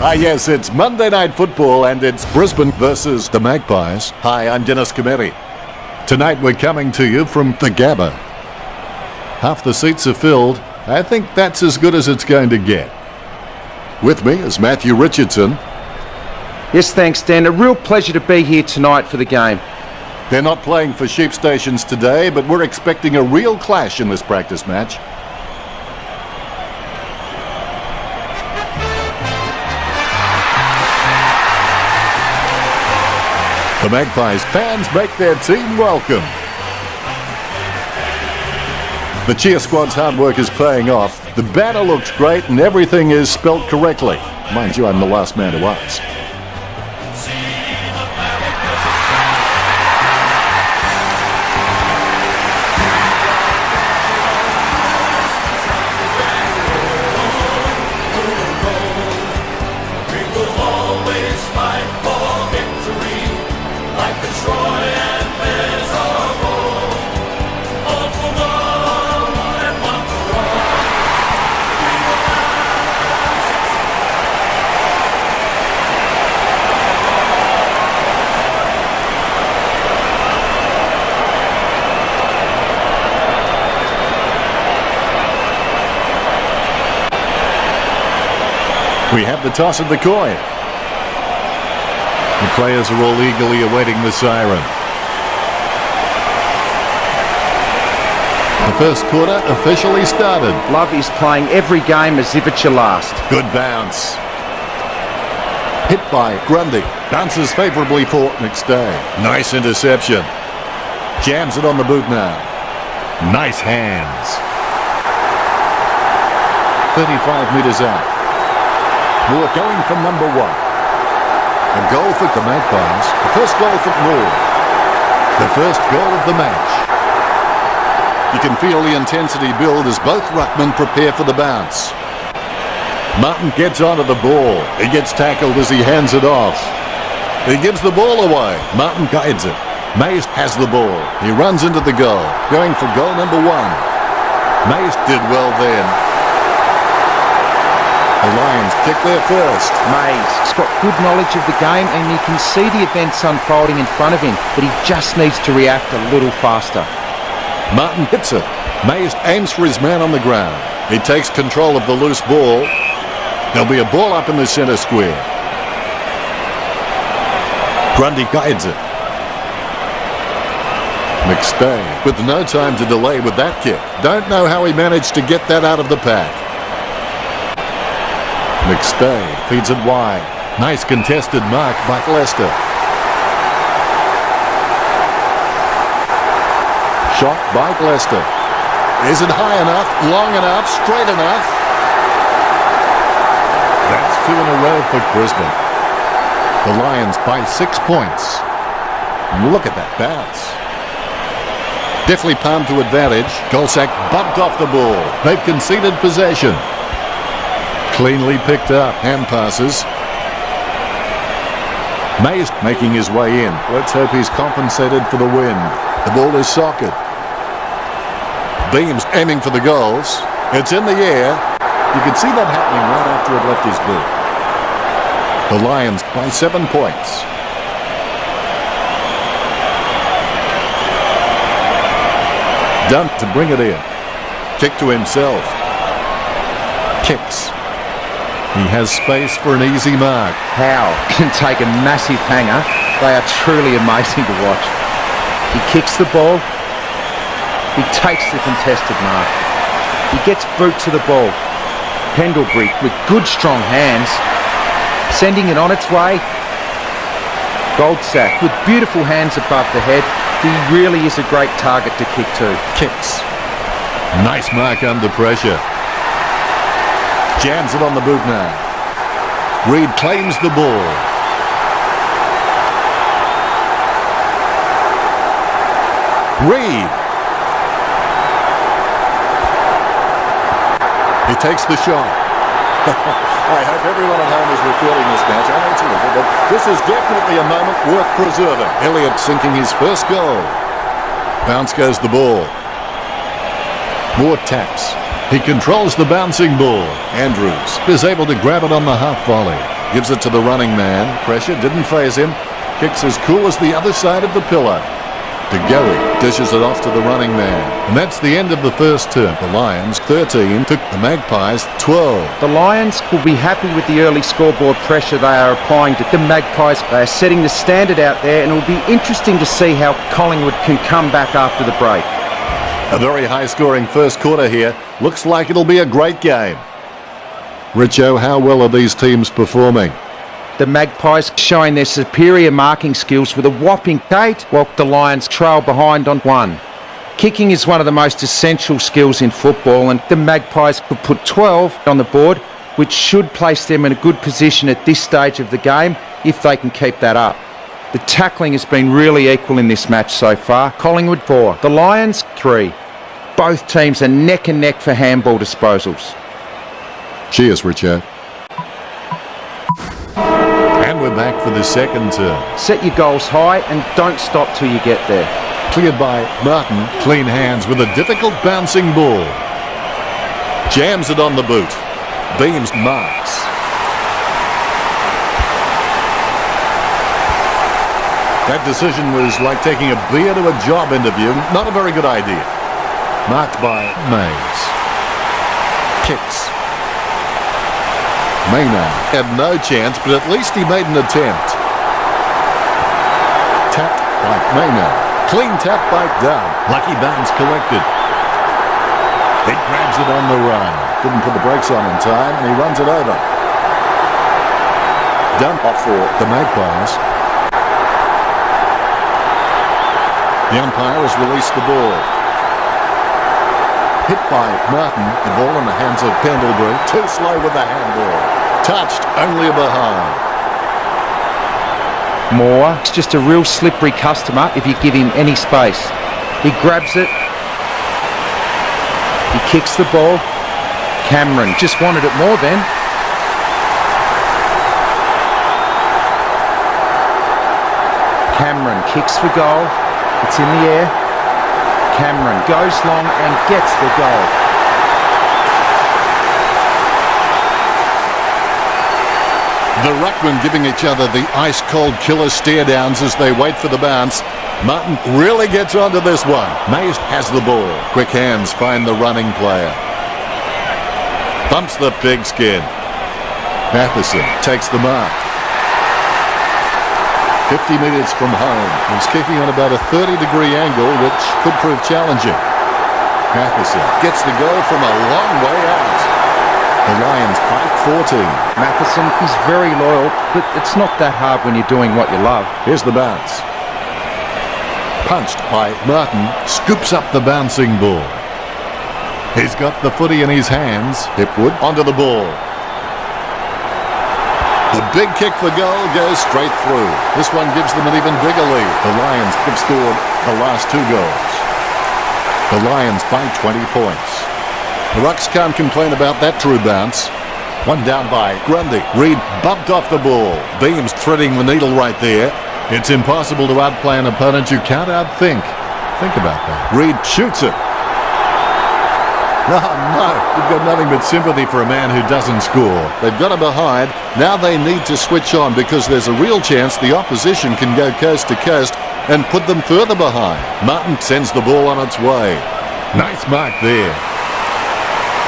Yes, it's Monday Night Football and it's Brisbane versus the Magpies. Hi, I'm Dennis Cometti. Tonight we're coming to you from the Gabba. Half the seats are filled. I think that's as good as it's going to get. With me is Matthew Richardson. Yes, thanks, Dan. A real pleasure to be here tonight for the game. They're not playing for sheep stations today, but we're expecting a real clash in this practice match. The Magpies fans make their team welcome. The cheer squad's hard work is paying off. The banner looks great and everything is spelt correctly. Mind you, I'm the last man to ask. We have the toss of the coin. The players are all eagerly awaiting the siren. The first quarter officially started. Love is playing every game as if it's your last. Good bounce. Hit by Grundy. Bounces favourably for McStay. Nice interception. Jams it on the boot now. Nice hands. 35 metres out. Moore going from number one. A goal for the Magpies. The first goal for Moore. The first goal of the match. You can feel the intensity build as both ruckmen prepare for the bounce. Martin gets onto the ball. He gets tackled as he hands it off. He gives the ball away. Martin guides it. Mays has the ball. He runs into the goal. Going for goal number one. Mays did well then. The Lions kick there first. Mays has got good knowledge of the game and you can see the events unfolding in front of him, but he just needs to react a little faster. Martin hits it. Mays aims for his man on the ground. He takes control of the loose ball. There'll be a ball up in the centre square. Grundy guides it. McStay with no time to delay with that kick. Don't know how he managed to get that out of the pack. McStay feeds it wide. Nice contested mark by Lester. Shot by Lester. Isn't high enough, long enough, straight enough. That's two in a row for Brisbane. The Lions by 6 points. Look at that bounce. Definitely palmed to advantage. Golsack bumped off the ball. They've conceded possession. Cleanly picked up. Hand passes. Mays making his way in. Let's hope he's compensated for the win. The ball is socket. Beams aiming for the goals. It's in the air. You could see that happening right after it left his boot. The Lions by 7 points. Dunk to bring it in. Kick to himself. Kicks. He has space for an easy mark. Howe can take a massive hanger. They are truly amazing to watch. He kicks the ball. He takes the contested mark. He gets boot to the ball. Pendlebury with good strong hands. Sending it on its way. Goldsack with beautiful hands above the head. He really is a great target to kick to. Kicks. Nice mark under pressure. Jams it on the boot now. Reed claims the ball. Reed. He takes the shot. I hope everyone at home is recording this match. I know it's a little, but this is definitely a moment worth preserving. Elliott sinking his first goal. Bounce goes the ball. Moore taps. He controls the bouncing ball. Andrews is able to grab it on the half volley. Gives it to the running man. Pressure didn't faze him. Kicks as cool as the other side of the pillar. De Gary dishes it off to the running man. And that's the end of the first term. The Lions 13 took the Magpies 12. The Lions will be happy with the early scoreboard pressure they are applying to the Magpies. They are setting the standard out there, and it will be interesting to see how Collingwood can come back after the break. A very high-scoring first quarter here. Looks like it'll be a great game. Richo, how well are these teams performing? The Magpies showing their superior marking skills with a whopping 8, while the Lions trail behind on 1. Kicking is one of the most essential skills in football, and the Magpies could put 12 on the board, which should place them in a good position at this stage of the game if they can keep that up. The tackling has been really equal in this match so far. Collingwood 4, the Lions 3. Both teams are neck and neck for handball disposals. Cheers, Richo. And we're back for the second term. Set your goals high and don't stop till you get there. Cleared by Martin. Clean hands with a difficult bouncing ball. Jams it on the boot. Beams marks. That decision was like taking a beer to a job interview. Not a very good idea. Marked by Mays. Kicks. Maynard had no chance, but at least he made an attempt. Tapped by Maynard. Clean tap by Dunn. Lucky bounce collected. He grabs it on the run. Didn't put the brakes on in time, and he runs it over. Dunn off for the Magpies. The umpire has released the ball. Hit by Martin. The ball in the hands of Pendlebury. Too slow with the handball. Touched only behind. Moore is just a real slippery customer if you give him any space. He grabs it. He kicks the ball. Cameron just wanted it more then. Cameron kicks for goal. It's in the air. Cameron goes long and gets the goal. The ruckmen giving each other the ice-cold killer stare-downs as they wait for the bounce. Martin really gets onto this one. Mays has the ball. Quick hands find the running player. Bumps the pigskin. Matheson takes the mark. 50 metres from home. He's kicking on about a 30-degree angle, which could prove challenging. Matheson gets the goal from a long way out. The Lions fight 14. Matheson is very loyal, but it's not that hard when you're doing what you love. Here's the bounce. Punched by Martin. Scoops up the bouncing ball. He's got the footy in his hands. Hipwood onto the ball. The big kick for goal goes straight through. This one gives them an even bigger lead. The Lions have scored the last 2 goals. The Lions by 20 points. The Rucks can't complain about that true bounce. One down by Grundy. Reed bumped off the ball. Beams threading the needle right there. It's impossible to outplay an opponent you can't outthink. Think about that. Reed shoots it. Oh no, you've got nothing but sympathy for a man who doesn't score. They've got him behind. Now they need to switch on because there's a real chance the opposition can go coast to coast and put them further behind. Martin sends the ball on its way. Nice mark there.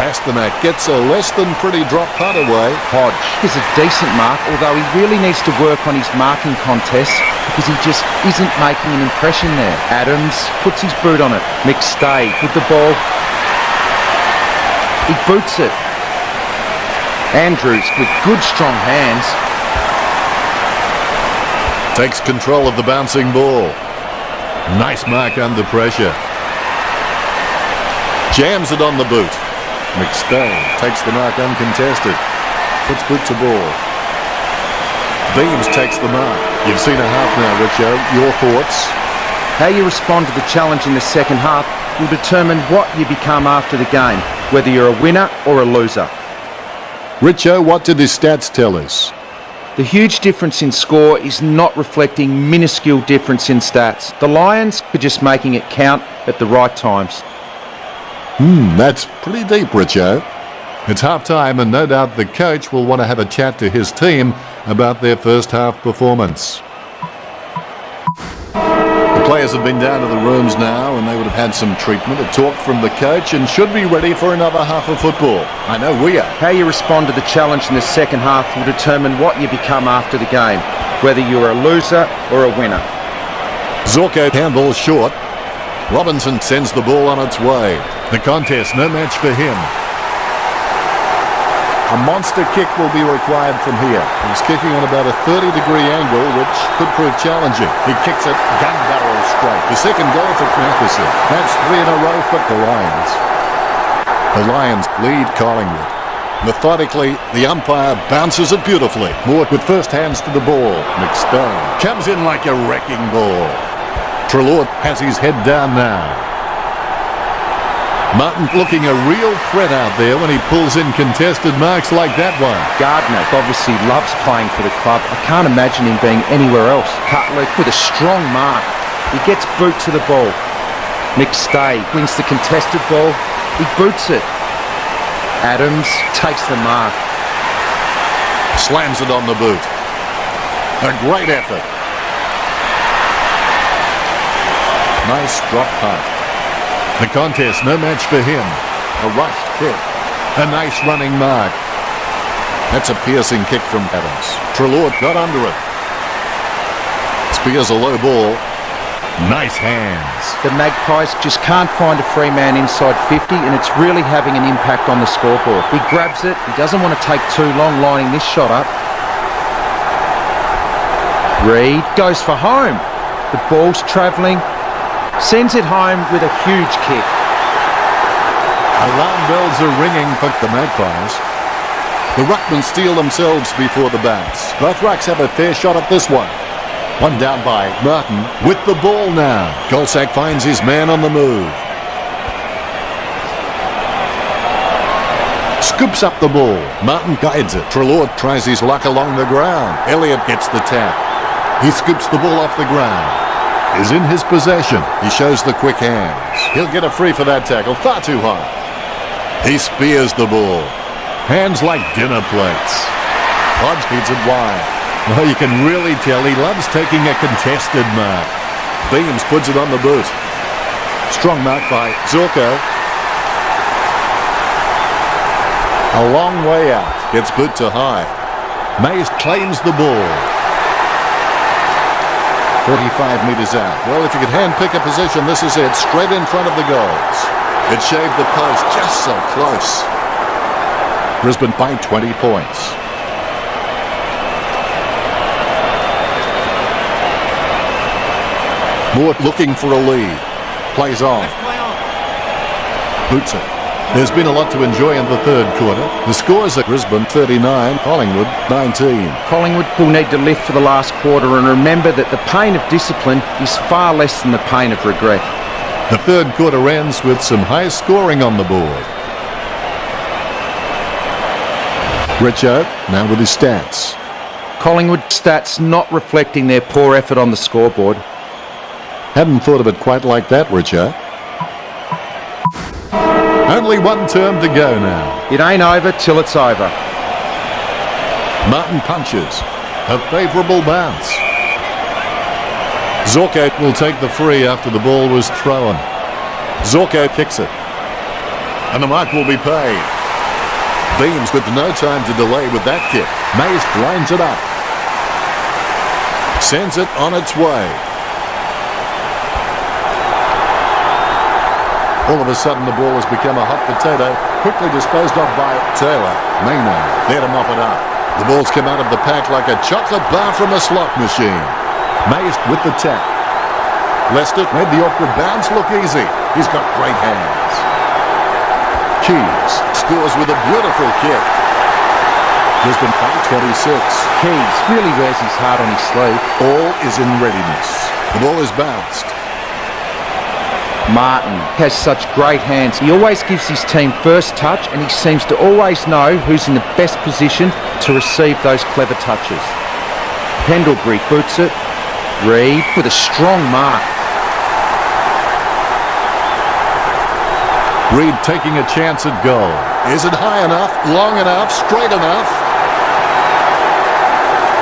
Pasternak gets a less than pretty drop putt away. Hodge is a decent mark, although he really needs to work on his marking contests because he just isn't making an impression there. Adams puts his boot on it. McStay with the ball. He boots it. Andrews with good strong hands. Takes control of the bouncing ball. Nice mark under pressure. Jams it on the boot. McStay takes the mark uncontested. Puts boot to ball. Beams takes the mark. You've seen a half now, Richo. Your thoughts? How you respond to the challenge in the second half will determine what you become after the game, whether you're a winner or a loser. Richo, what do the stats tell us? The huge difference in score is not reflecting minuscule difference in stats. The Lions are just making it count at the right times. That's pretty deep, Richo. It's half-time, and no doubt the coach will want to have a chat to his team about their first half performance. The players have been down to the rooms now, and they would have had some treatment, a talk from the coach, and should be ready for another half of football. I know we are. How you respond to the challenge in the second half will determine what you become after the game, whether you're a loser or a winner. Zorko handballs short. Robinson sends the ball on its way. The contest, no match for him. A monster kick will be required from here. He's kicking on about a 30-degree angle, which could prove challenging. He kicks it gun barrel straight. The second goal for Matheson. That's 3 in a row for the Lions. The Lions lead Collingwood. Methodically, the umpire bounces it beautifully. Moore with first hands to the ball. McStone comes in like a wrecking ball. Treloar has his head down now. Martin looking a real threat out there when he pulls in contested marks like that one. Gardner obviously loves playing for the club. I can't imagine him being anywhere else. Cutler with a strong mark. He gets boot to the ball. McStay wins the contested ball. He boots it. Adams takes the mark. Slams it on the boot. A great effort. Nice drop punt. The contest, no match for him. A rush kick. A nice running mark. That's a piercing kick from Adams. Treloar got under it. Spears a low ball. Nice hands. The Magpies just can't find a free man inside 50, and it's really having an impact on the scoreboard. He grabs it. He doesn't want to take too long lining this shot up. Reed goes for home. The ball's travelling. Sends it home with a huge kick. Alarm bells are ringing for the Magpies. The Ruckmen steal themselves before the bounce. Both Rucks have a fair shot at this one. One down by Martin with the ball now. Golsack finds his man on the move. Scoops up the ball. Martin guides it. Treloar tries his luck along the ground. Elliott gets the tap. He scoops the ball off the ground. Is in his possession. He shows the quick hands. He'll get a free for that tackle. Far too high. He spears the ball. Hands like dinner plates. Hodge feeds it wide. Well, you can really tell he loves taking a contested mark. Beams puts it on the boot. Strong mark by Zorko. A long way out. Gets boot to high. Mays claims the ball. 45 metres out. Well, if you could hand-pick a position, this is it. Straight in front of the goals. It shaved the post just so close. Brisbane by 20 points. Moore looking for a lead. Plays on. Boots it. There's been a lot to enjoy in the third quarter. The scores are Brisbane 39, Collingwood 19. Collingwood will need to lift for the last quarter and remember that the pain of discipline is far less than the pain of regret. The third quarter ends with some high scoring on the board. Richo now with his stats. Collingwood stats not reflecting their poor effort on the scoreboard. Hadn't thought of it quite like that, Richo. Only one term to go now. It ain't over till it's over. Martin punches. A favourable bounce. Zorko will take the free after the ball was thrown. Zorko kicks it. And the mark will be paid. Beams with no time to delay with that kick. Mays lines it up. Sends it on its way. All of a sudden the ball has become a hot potato, quickly disposed of by Taylor. Maynard there to mop it up. The ball's come out of the pack like a chocolate bar from a slot machine. Mays with the tap. Lester made the awkward bounce look easy. He's got great hands. Keys scores with a beautiful kick. Brisbane by 26. Keys really wears his heart on his sleeve. All is in readiness. The ball is bounced. Martin has such great hands. He always gives his team first touch and he seems to always know who's in the best position to receive those clever touches. Pendlebury boots it. Reed with a strong mark. Reed taking a chance at goal. Is it high enough, long enough, straight enough?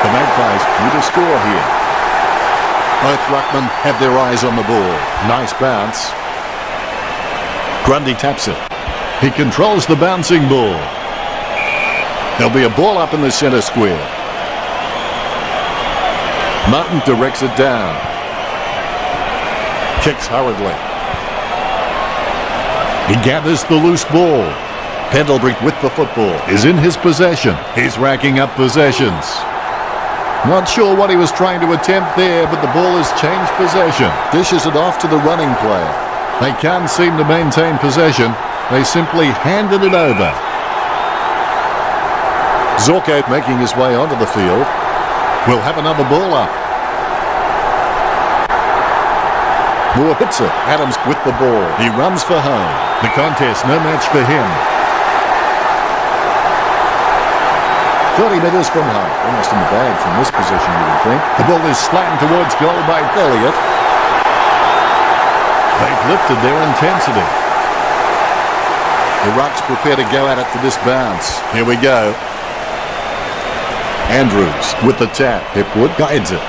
The Magpies need a score here. Both ruckmen have their eyes on the ball. Nice bounce. Grundy taps it. He controls the bouncing ball. There'll be a ball up in the centre square. Martin directs it down. Kicks hurriedly. He gathers the loose ball. Pendlebury with the football is in his possession. He's racking up possessions. Not sure what he was trying to attempt there, but the ball has changed possession. Dishes it off to the running player. They can't seem to maintain possession. They simply handed it over. Zorko making his way onto the field. We'll have another ball up. Moore hits it. Adams with the ball. He runs for home. The contest, no match for him. 30 metres from home. Almost in the bag from this position, you would think. The ball is slammed towards goal by Elliott. They've lifted their intensity. The Rucks prepare to go at it for this bounce. Here we go. Andrews with the tap. Hipwood guides it.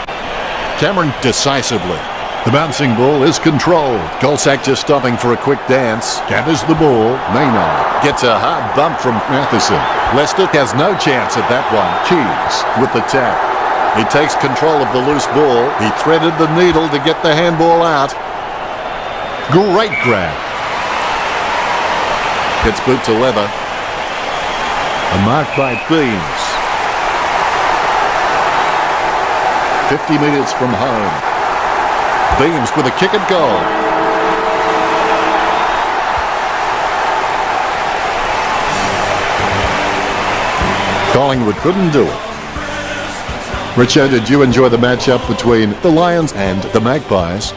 Cameron decisively. The bouncing ball is controlled. Golsack just stopping for a quick dance. Gathers the ball. Maynard gets a hard bump from Matheson. Leicester has no chance at that one. Keys with the tap. He takes control of the loose ball. He threaded the needle to get the handball out. Great grab. Gets boot to leather. A mark by Beams. 50 metres from home. Beams with a kick and goal. Collingwood couldn't do it. Richo, did you enjoy the matchup between the Lions and the Magpies?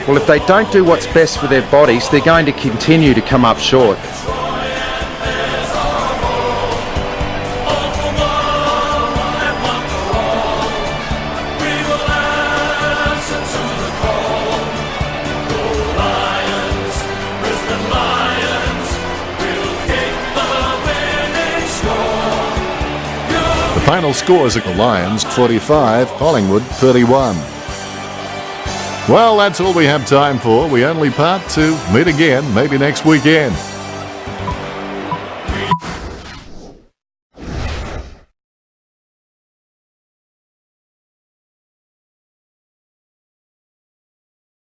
Well, if they don't do what's best for their bodies, they're going to continue to come up short. The final scores are the Lions 45, Collingwood 31. Well, that's all we have time for. We only part to meet again, maybe next weekend.